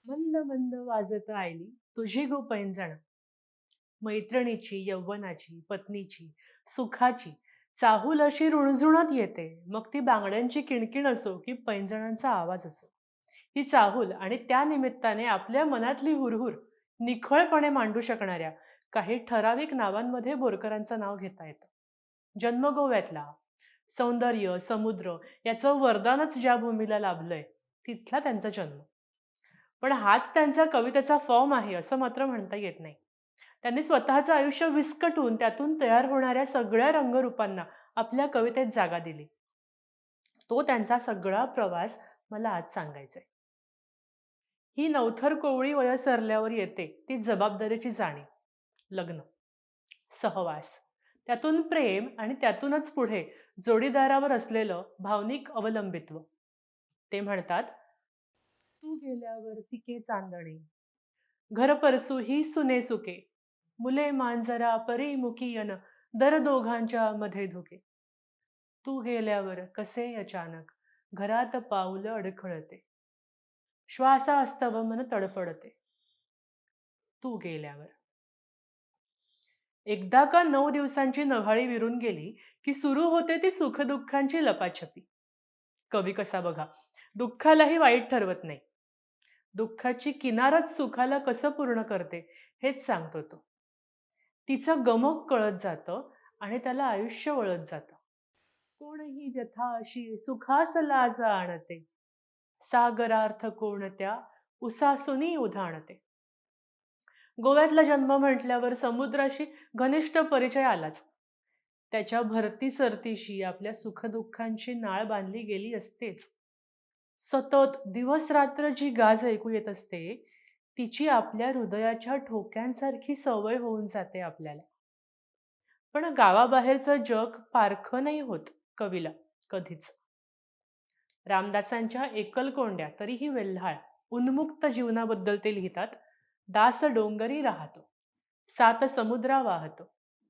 मंद मंद वाजत आयली तुझी गो पैंजण. मैत्रिणीची, यौवनाची, पत्नीची, सुखाची चाहूल अशी रुणझुणत येते. मग ती बांगड्यांची किणकिण असो की पैंजणांचा आवाज असो. ही चाहूल आणि त्या निमित्ताने आपल्या मनातली हुरहुर निखळपणे मांडू शकणाऱ्या काही ठराविक नावांमध्ये बोरकरांचं नाव घेता येतं. जन्म गोव्यातला, सौंदर्य, समुद्र याचं वरदानच ज्या भूमीला लाभलंय, तिथला त्यांचा जन्म. पण हाच त्यांचा कवितेचा फॉर्म आहे असं मात्र म्हणता येत नाही. त्यांनी स्वतःचं आयुष्य विस्कटून त्यातून तयार होणाऱ्या सगळ्या रंगरूपांना आपल्या कवितेत जागा दिली. तो त्यांचा सगळा प्रवास मला आज सांगायचा आहे. ही नवथर कोवळी वयसरल्यावर येते ती जबाबदारीची जाणीव, लग्न, सहवास, त्यातून प्रेम आणि त्यातूनच पुढे जोडीदारावर असलेलं भावनिक अवलंबित्व. ते म्हणतात, तू गेल्यावर पिके चांदणे, घर परसू ही सुने सुके, मुले मांजरा परी मुखीयन, दर दोघांच्या मध्ये धुके. तू गेल्यावर कसे अचानक घरात पाऊल अडखळते, श्वासास्तव मन तडफडते. तू गेल्यावर एकदा का 9 दिवसांची नव्हाळी विरून गेली, की सुरू होते ती सुखदुःखांची लपाछपी. कवी कसा बघा, दुःखालाही वाईट ठरवत नाही. दुःखाची किनारच सुखाला कसं पूर्ण करते, हेच सांगतो तो. तिचं गमक कळत जातं आणि त्याला आयुष्य वळत जातं. कोणही व्यथा अशी सुखास लाज आणते, सागरार्थ कोणत्या उसासुनी उधाणते. गोव्यातला जन्म म्हटल्यावर समुद्राशी घनिष्ठ परिचय आलाच. त्याच्या भरती सरतीशी आपल्या सुखदुःखांची नाळ बांधली गेली असतेच. सतत दिवस रात्र जी गाज ऐकू येत असते, तिची आपल्या हृदयाच्या ठोक्यांसारखी सवय होऊन जाते आपल्याला. पण गावाबाहेरचं जग पारखं नाही होत कवीला कधीच. रामदासांच्या एकलकोंड्या तरीही वेल्हाळ उन्मुक्त जीवनाबद्दल ते लिहितात. दास डोंगरी राहतो, सात समुद्रा वाहतो,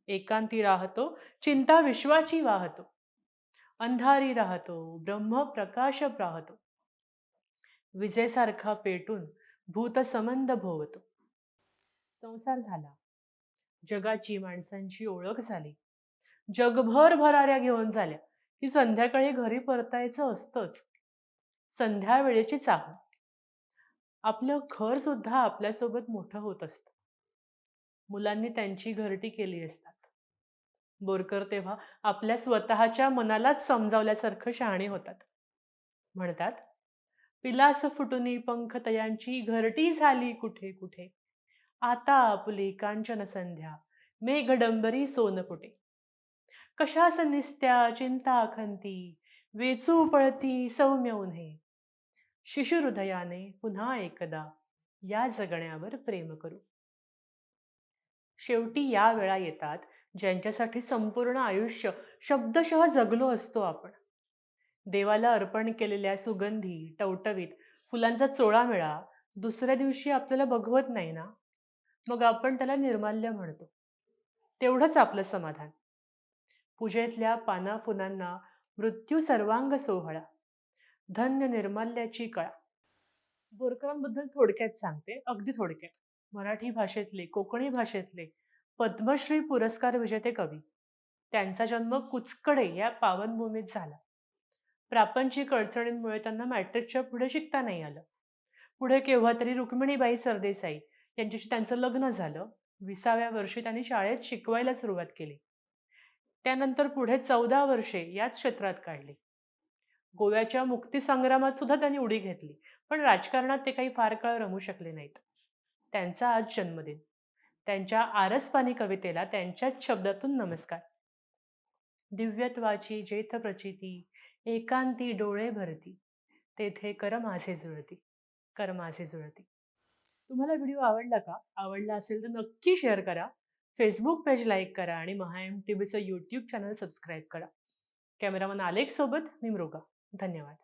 एकांती राहतो, चिंता विश्वाची वाहतो, अंधारी राहतो, ब्रह्म प्रकाश पाहतो, विजेसारखा पेटून भूतसंबंध भोवतो. संसार झाला, जगाची माणसांची ओळख झाली, जगभर भराऱ्या घेऊन झाल्या, की संध्याकाळी घरी परतायचं असतंच. संध्या वेळेची चाहूल. आपलं घर सुद्धा आपल्यासोबत मोठं होत असतं. मुलांनी त्यांची घरटी केली असतात. बोरकर तेव्हा आपल्या स्वतःच्या मनालाच समजावल्यासारखं शहाणे होतात. म्हणतात, पिलास फुटुनी पंख तयांची घरटी झाली कुठे कुठे, आता आपली कांचन संध्या मेघडंबरी सोनपुटे. कशास निस्त्या चिंता खंती, वेचू पळती सौम्य उन्हे, शिशुहृदयाने पुन्हा एकदा या जगण्यावर प्रेम करू. शेवटी या वेळा येतात ज्यांच्यासाठी संपूर्ण आयुष्य शब्दशः जगलो असतो आपण. देवाला अर्पण केलेल्या सुगंधी टवटवीत फुलांचा चोळामेळा दुसऱ्या दिवशी आपल्याला बघवत नाही ना, मग आपण त्याला निर्माल्य म्हणतो. तेवढंच आपलं समाधान. पूजेतल्या पानाफुलांना मृत्यू सर्वांग सोहळा, धन्य निर्माल्याची कळा. बोरकरांबद्दल थोडक्यात सांगते, अगदी थोडक्यात. मराठी भाषेतले, कोकणी भाषेतले पद्मश्री पुरस्कार विजेते कवी. त्यांचा जन्म कुचकडे या पावनभूमीत झाला. प्रापंचिक अडचणींमुळे त्यांना मॅट्रिकच्या पुढे शिकता नाही आलं. पुढे केव्हा तरी रुक्मिणीबाई सरदेसाई यांच्याशी त्यांचं लग्न झालं. 20व्या वर्षी त्यांनी शाळेत शिकवायला सुरुवात केली. त्यानंतर पुढे 14 वर्षे याच क्षेत्रात काढली. गोव्याच्या मुक्तीसंग्रामात सुद्धा त्यांनी उडी घेतली. पण राजकारणात ते काही फार काळ रमू शकले नाहीत. त्यांचा आज जन्मदिन. त्यांच्या आरसपानी कवितेला त्यांच्याच शब्दातून नमस्कार. दिव्यत्वाची जेथ प्रचिती, एकांती डोळे भरती, तेथे कर माझे जुळती, कर माझे जुळती. तुम्हाला व्हिडिओ आवडला का? आवडला असेल तर नक्की शेअर करा. फेसबुक पेज लाईक करा आणि महाएमटीबीचं यूट्यूब चॅनल सबस्क्राईब करा. कॅमेरामन अलेक्स सोबत मी मृगा. धन्यवाद.